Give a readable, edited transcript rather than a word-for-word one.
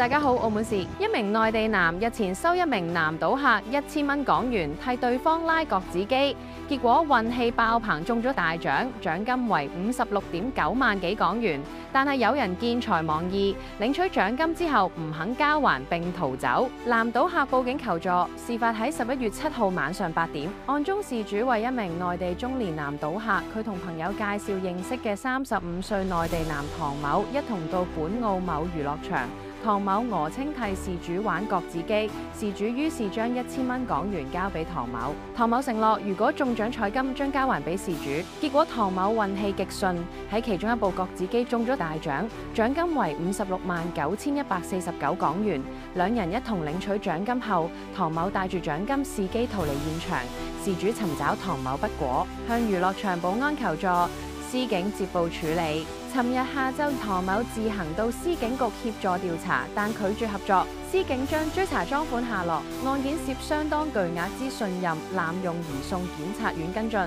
大家好，澳門市一名內地男日前收一名南島客1000蚊港元替對方拉角子機，結果運氣爆棚中咗大獎，獎金為56.9萬幾港元。但係有人見財忘義，領取獎金之後唔肯交還並逃走。南島客報警求助，事發喺11月7號晚上8點。案中事主為一名內地中年南島客，佢同朋友介紹認識嘅35歲內地男唐某，一同到本澳某娛樂場。唐某訛稱替事主玩角子機，事主於是將1000蚊港元交俾唐某。唐某承諾如果中獎彩金將交還俾事主。結果唐某運氣極順，喺其中一部角子機中咗大獎，獎金為569149港元。兩人一同領取獎金後，唐某帶住獎金伺機逃離現場。事主尋找唐某不果，向娛樂場保安求助。司警接報處理。尋日下晝，唐某自行到司警局協助調查，但拒絕合作。司警將追查贓款下落，案件涉相當巨額之信任濫用，移送檢察院跟進。